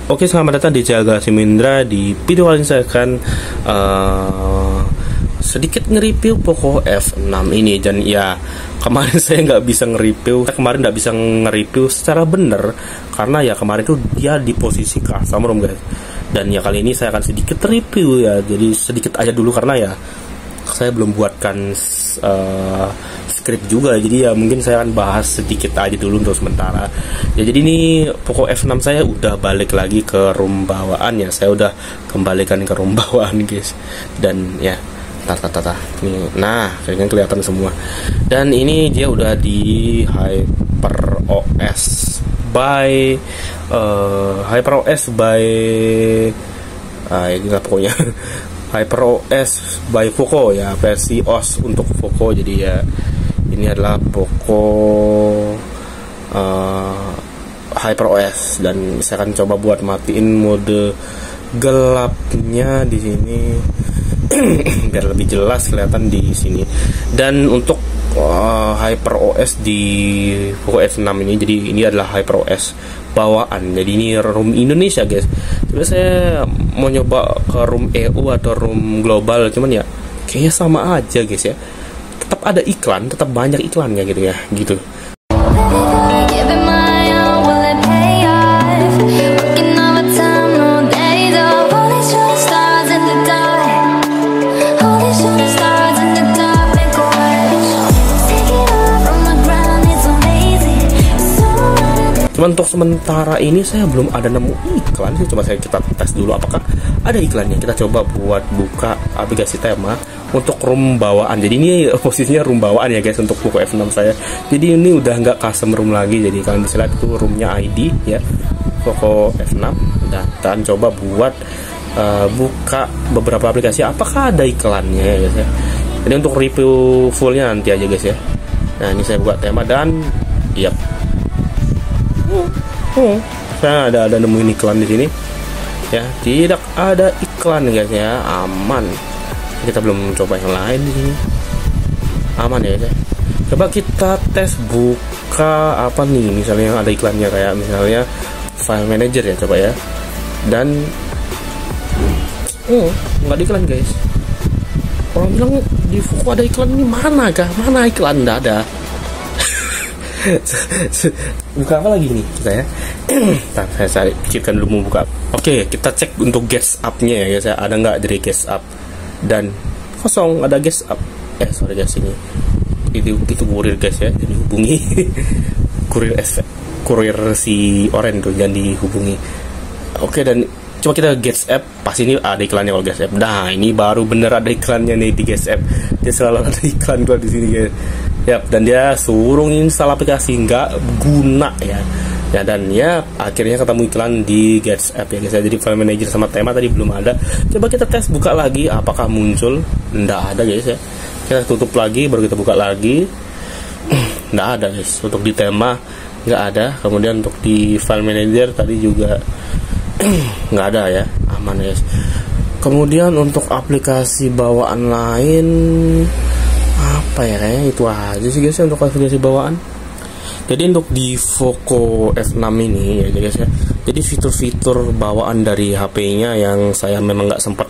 Oke, selamat datang di Jaga Simindra. Di video kali ini saya akan sedikit nge-review Poco F6 ini. Dan ya, kemarin saya nggak bisa nge-review secara bener karena ya kemarin tuh dia di posisi custom ROM, guys. Dan ya kali ini saya akan sedikit review ya. Jadi sedikit aja dulu karena ya saya belum buatkan script juga, jadi ya mungkin saya akan bahas sedikit aja dulu untuk sementara ya. Jadi ini Poco F6 saya udah balik lagi ke ROM bawaan ya, saya udah kembalikan ke ROM bawaan, guys. Dan ya nih, nah kayaknya kelihatan semua. Dan ini dia udah di HyperOS by ini lah pokoknya HyperOS by Poco ya, versi OS untuk Poco. Jadi ya ini adalah Poco HyperOS, dan saya akan coba buat matiin mode gelapnya di sini biar lebih jelas kelihatan di sini. Dan untuk HyperOS di Poco F6 ini, jadi ini adalah HyperOS bawaan, jadi ini ROM Indonesia, guys. Coba saya mau nyoba ke ROM EU atau ROM global, cuman ya kayaknya sama aja, guys ya. Tetap ada iklan, tetap banyak iklannya gitu ya, gitu. Cuman untuk sementara ini saya belum ada nemu iklan sih. Coba kita tes dulu apakah ada iklannya. Kita coba buat buka aplikasi tema untuk ROM bawaan. Jadi ini posisinya ROM bawaan ya, guys, untuk Poco F6 saya. Jadi ini udah nggak custom ROM lagi. Jadi kalian bisa lihat itu ROM-nya ID ya, Poco F6. Dan coba buat buka beberapa aplikasi. Apakah ada iklannya ya, guys ya. Jadi untuk review fullnya nanti aja, guys ya. Nah ini saya buka tema dan yap. Saya ada nemuin iklan di sini ya, tidak ada iklan, guys ya, aman. Kita belum coba yang lain di sini, aman ya, guys. Coba kita tes buka apa nih, misalnya yang ada iklannya kayak misalnya file manager ya, coba ya. Dan nggak ada iklan, guys. Orang bilang di Poco ada iklan, ini mana kah? Mana iklan? Nggak ada. Buka apa lagi nih kita ya? Saya pikirkan dulu mau buka. Oke, kita cek untuk guest up-nya ya, guys. Ada nggak dari guest up? Dan kosong, ada guest up. Sorry guys, ini itu kurir, guys ya, jadi hubungi kurir si Oren tuh, jangan dihubungi. Oke, dan coba kita guest app. Pas ini ada iklannya kalau guest app. Nah ini baru bener ada iklannya nih di guest app. Dia selalu ada iklan gua di sini, guys. Yap, dan dia suruh install aplikasi nggak guna ya. Ya, dan ya akhirnya ketemu iklan di Gets App ya, guys. Jadi file manager sama tema tadi belum ada. Coba kita tes buka lagi apakah muncul. Nggak ada, guys ya. Kita tutup lagi baru kita buka lagi. Nggak ada, guys. Untuk di tema nggak ada. Kemudian untuk di file manager tadi juga nggak ada ya. Aman, guys. Kemudian untuk aplikasi bawaan lain apa ya, kayaknya itu aja sih, guys ya, untuk aplikasi bawaan. Jadi untuk di Poco F6 ini ya, guys ya, jadi fitur-fitur bawaan dari HP-nya yang saya memang nggak sempat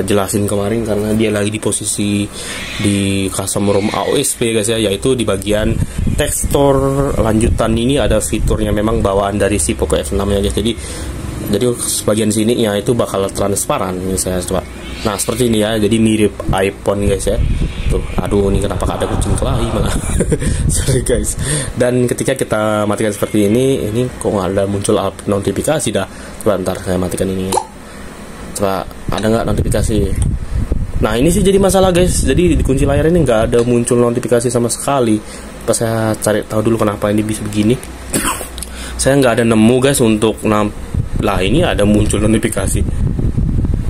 jelasin kemarin karena dia lagi di posisi di custom ROM AOSP, guys ya, yaitu di bagian tekstur lanjutan ini ada fiturnya memang bawaan dari si Poco F6 ya, guys. Jadi sebagian sini ya itu bakal transparan. Ini saya coba. Nah seperti ini ya, jadi mirip iPhone, guys ya. Tuh, aduh, ini kenapa ada kucing kelahi malah. Sorry, guys. Dan ketika kita matikan seperti ini kok nggak ada muncul notifikasi dah. Coba ntar saya matikan ini. Coba ada nggak notifikasi? Nah ini sih jadi masalah, guys. Jadi di kunci layar ini nggak ada muncul notifikasi sama sekali. Pas saya cari tahu dulu kenapa ini bisa begini. Saya nggak ada nemu, guys, untuk lah ini ada muncul notifikasi.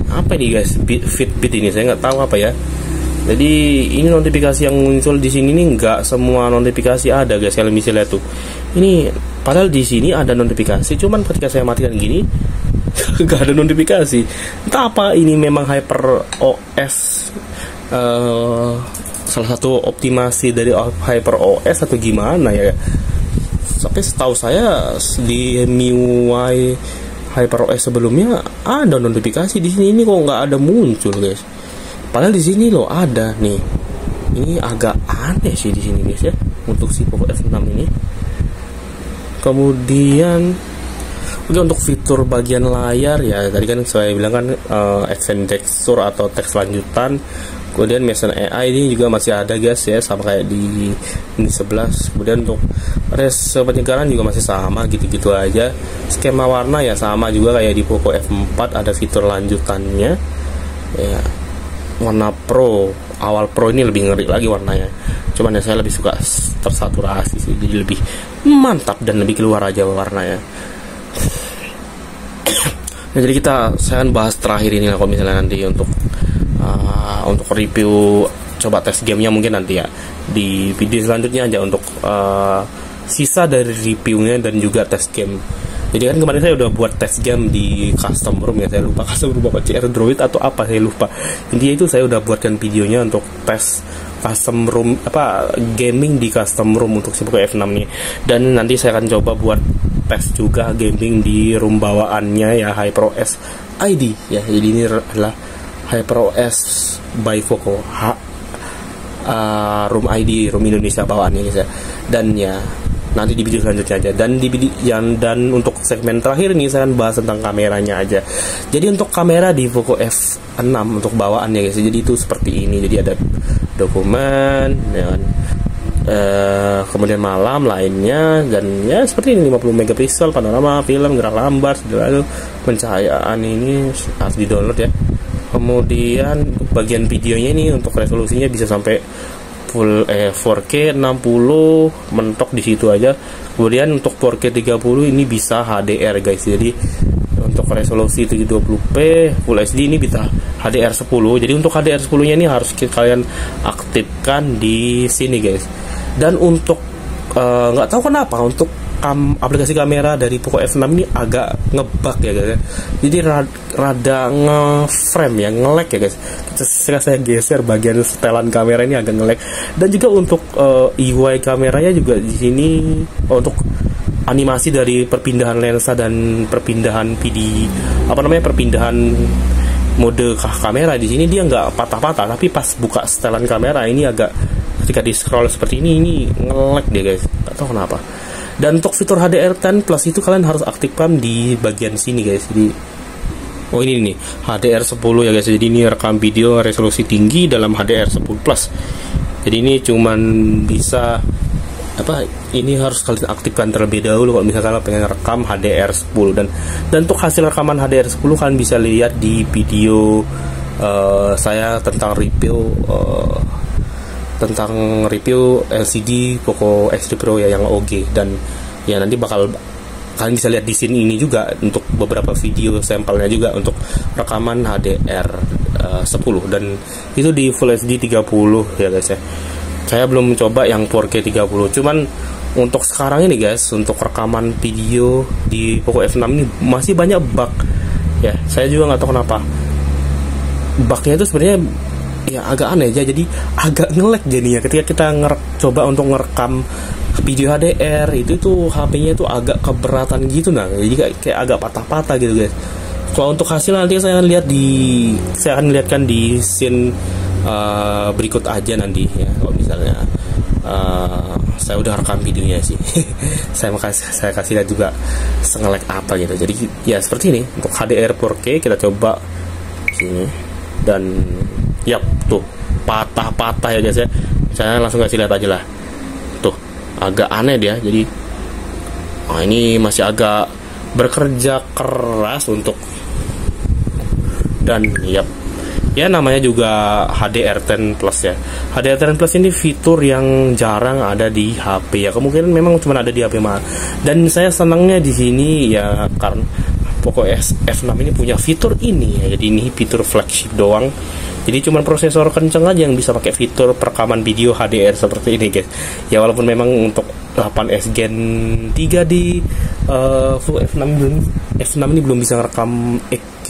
Apa ini, guys? Fitbit ini saya nggak tahu apa ya. Jadi ini notifikasi yang muncul di sini nih nggak semua notifikasi ada, guys. Kalian bisa lihat tuh. Ini padahal di sini ada notifikasi, cuman ketika saya matikan gini nggak ada notifikasi. Entah apa ini memang HyperOS salah satu optimasi dari HyperOS atau gimana ya. Tapi setahu saya di MIUI HyperOS sebelumnya ada notifikasi di sini, ini kok nggak ada muncul guys. Padahal di sini loh ada nih. Ini agak aneh sih di sini guys ya untuk si Poco F6 ini. Kemudian oke, untuk fitur bagian layar ya tadi kan saya bilang kan extend texture atau teks lanjutan. Kemudian Meson AI ini juga masih ada guys ya, sama kayak di Mini 11. Kemudian untuk res penyegaran juga masih sama gitu-gitu aja. Skema warna ya sama juga kayak di Poco F4, ada fitur lanjutannya ya. Warna Pro, awal Pro ini lebih ngeri lagi warnanya. Cuman ya saya lebih suka tersaturasi sih, jadi lebih mantap dan lebih keluar aja warnanya. Nah, jadi saya akan bahas terakhir ini lah, kalau misalnya nanti untuk review coba tes gamenya mungkin nanti ya di video selanjutnya aja untuk sisa dari reviewnya dan juga tes game. Jadi kan kemarin saya udah buat tes game di custom room ya, saya lupa custom room apa, CR Droid atau apa saya lupa. Intinya itu saya udah buatkan videonya untuk tes custom room apa gaming di custom room untuk si Poco F6 nih. Dan nanti saya akan coba buat tes juga gaming di room bawaannya ya, HyperOS ID ya. Jadi ini adalah HyperOS by Poco room ID, room Indonesia bawaannya guys ya. Dan ya nanti di video selanjutnya aja. Dan di video dan untuk segmen terakhir ini saya akan bahas tentang kameranya aja. Jadi untuk kamera di Poco F6 untuk bawaannya guys, jadi itu seperti ini. Jadi ada dokumen dan kemudian malam lainnya, dan ya seperti ini 50 megapiksel, panorama, film, gerak lambat, lalu pencahayaan ini harus di download ya. Kemudian bagian videonya ini untuk resolusinya bisa sampai full 4K 60 mentok di situ aja. Kemudian untuk 4K 30 ini bisa HDR guys. Jadi untuk resolusi 720p Full HD ini bisa HDR 10. Jadi untuk HDR 10 nya ini harus kalian aktifkan di sini guys. Dan untuk nggak tahu kenapa untuk aplikasi kamera dari Poco F6 ini agak ngebug ya guys. Jadi rada nge-frame ya, nge-lag ya guys. Saya geser bagian setelan kamera ini agak nge-lag. Dan juga untuk UI kameranya juga di sini untuk animasi dari perpindahan lensa dan perpindahan perpindahan mode kamera di sini dia nggak patah-patah, tapi pas buka setelan kamera ini agak, ketika di scroll seperti ini nge-lag dia guys. Nggak tahu kenapa. Dan untuk fitur HDR10 Plus itu kalian harus aktifkan di bagian sini guys. Jadi ini nih HDR10 ya guys. Jadi ini rekam video resolusi tinggi dalam HDR10 Plus. Jadi ini cuman bisa ini harus kalian aktifkan terlebih dahulu kalau misalkan kalian pengen rekam HDR10. Dan untuk hasil rekaman HDR10 kalian bisa lihat di video saya tentang review LCD Poco X3 Pro ya yang OG. Dan ya nanti bakal kalian bisa lihat di sini ini juga untuk beberapa video sampelnya juga untuk rekaman HDR 10 dan itu di Full HD 30 ya guys ya. Saya belum mencoba yang 4K 30. Cuman untuk sekarang ini guys, untuk rekaman video di Poco F6 ini masih banyak bug ya. Saya juga nggak tahu kenapa bugnya itu sebenarnya ya agak aneh aja, jadi agak nge-lag jadinya ketika kita coba untuk ngerekam video HDR itu tuh HP-nya tuh agak keberatan gitu jadi kayak agak patah-patah gitu guys. Kalau untuk hasil nanti saya akan lihatkan di scene berikut aja nanti ya. Kalau misalnya saya udah rekam videonya sih saya kasih lihat juga nge-lag apa gitu. Jadi ya seperti ini untuk HDR 4K kita coba sini dan yap tuh patah-patah ya guys ya. Saya langsung kasih lihat aja lah. Tuh agak aneh dia. Jadi ini masih agak bekerja keras untuk, dan yap ya namanya juga HDR10 Plus ya. HDR10 Plus ini fitur yang jarang ada di HP ya. Kemungkinan memang cuma ada di HP mahal. Dan saya senangnya di sini ya karena Poco F6 ini punya fitur ini ya. Jadi ini fitur flagship doang. Jadi cuma prosesor kenceng aja yang bisa pakai fitur perekaman video HDR seperti ini guys. Ya walaupun memang untuk 8S Gen 3 di Full F6 ini belum bisa ngerekam 8K,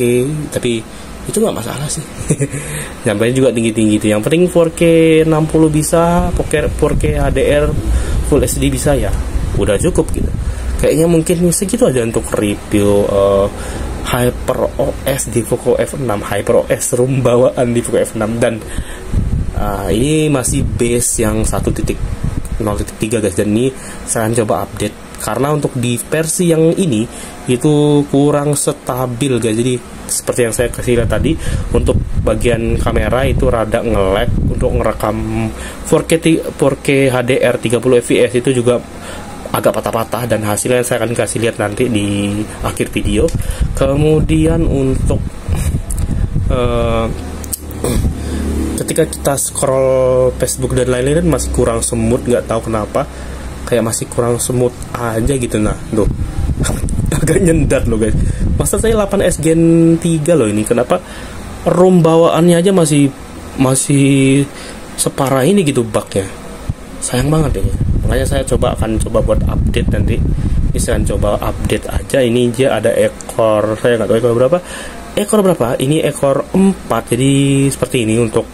tapi itu nggak masalah sih. Sampainya juga tinggi-tinggi itu. Yang penting 4K 60 bisa, 4K HDR Full HD bisa ya. Udah cukup gitu. kayaknya mungkin segitu aja untuk review HyperOS di Poco F6, HyperOS room bawaan di Poco F6. Dan ini masih base yang 1.0.3 guys, dan ini saya akan coba update karena untuk di versi yang ini itu kurang stabil guys. Jadi seperti yang saya kasih lihat tadi, untuk bagian kamera itu rada nge-lag, untuk ngerekam 4K HDR 30 fps itu juga agak patah-patah, dan hasilnya saya akan kasih lihat nanti di akhir video. Kemudian untuk ketika kita scroll Facebook dan lain-lain masih kurang smooth, nggak tahu kenapa, kayak masih kurang smooth aja gitu. Nah tuh agak nyendat loh guys, masa saya 8S Gen 3 loh ini, kenapa ROM bawaannya aja masih separah ini gitu bugnya, sayang banget ya. Makanya saya akan coba buat update nanti. Ini saya akan coba update aja. Ini dia ada ekor, saya nggak tahu ekor berapa. Ini ekor 4, jadi seperti ini untuk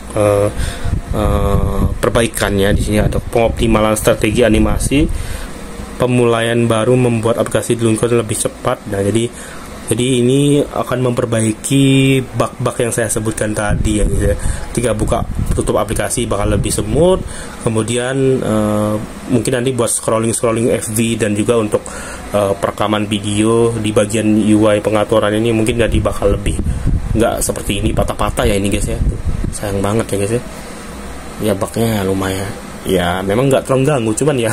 perbaikannya. Di sini ada pengoptimalan strategi animasi, pemulaian baru membuat aplikasi diluncurkan lebih cepat. Nah jadi ini akan memperbaiki bug-bug yang saya sebutkan tadi ya gitu ya. Ketika buka tutup aplikasi bakal lebih smooth. Kemudian mungkin nanti buat scrolling FB, dan juga untuk perekaman video di bagian UI pengaturan ini mungkin jadi bakal lebih nggak seperti ini patah-patah ya ini guys ya. Sayang banget ya guys ya. Ya bugnya lumayan. Ya memang nggak terlalu ganggu, cuman ya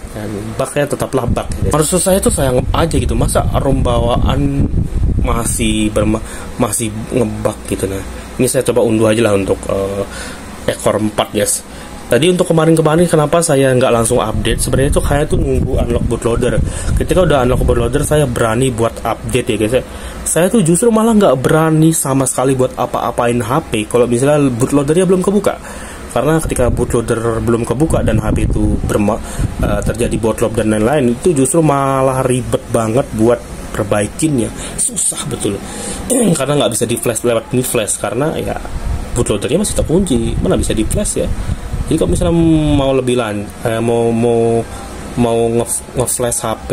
dan bugnya tetaplah bug ya. Maksud saya tuh sayang aja gitu, masa ROM bawaan masih ngebug gitu. Nah ini saya coba unduh aja lah untuk ekor 4 guys. Tadi untuk kemarin kenapa saya nggak langsung update, sebenarnya tuh kayak tuh nunggu unlock bootloader. Ketika udah unlock bootloader saya berani buat update ya guys. Saya tuh justru malah nggak berani sama sekali buat apa-apain HP kalau misalnya bootloadernya belum kebuka. Karena ketika bootloader belum kebuka dan HP itu terjadi bootloop dan lain-lain, itu justru malah ribet banget buat perbaikinnya, susah betul. Karena nggak bisa di flash lewat ini flash, karena ya bootloadernya masih terkunci, mana bisa di flash ya. Jadi kalau misalnya mau lebih mau nge-flash HP,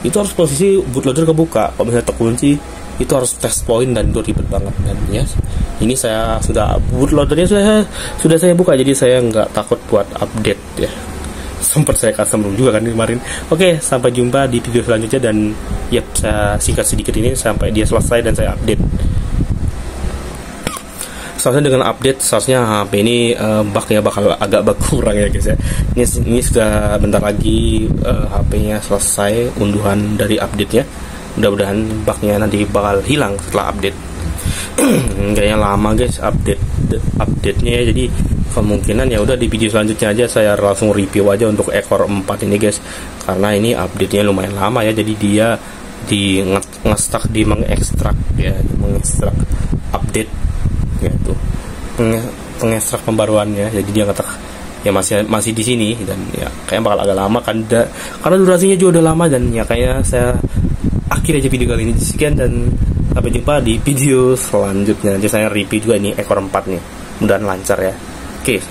itu harus posisi bootloader kebuka. Kalau misalnya terkunci, itu harus test point, dan itu ribet banget. Dan ya ini saya sudah bootloadernya sudah saya buka, jadi saya nggak takut buat update ya. Sempat saya custom ROM juga kan kemarin. Oke, sampai jumpa di video selanjutnya, dan ya saya singkat sedikit ini sampai dia selesai dan saya update. Seharusnya dengan update, seharusnya HP ini bugnya bakal agak berkurang ya guys ya. Ini sudah bentar lagi HP-nya selesai unduhan dari update-nya. Mudah-mudahan bugnya nanti bakal hilang setelah update. Kayaknya lama guys update-nya ya. Jadi kemungkinan ya udah di video selanjutnya aja saya langsung review aja untuk ekor 4 ini guys, karena ini update-nya lumayan lama ya. Jadi dia di nge-stuck di mengekstrak update ya, tuh pengekstrak pembaruannya. Jadi dia ngetek ya masih di sini, dan ya kayak bakal agak lama kan, karena durasinya juga udah lama. Dan ya kayaknya saya akhir aja video kali ini. Sekian dan sampai jumpa di video selanjutnya. Nanti saya review juga ini ekor 4 nih, mudah-mudahan lancar ya. Oke.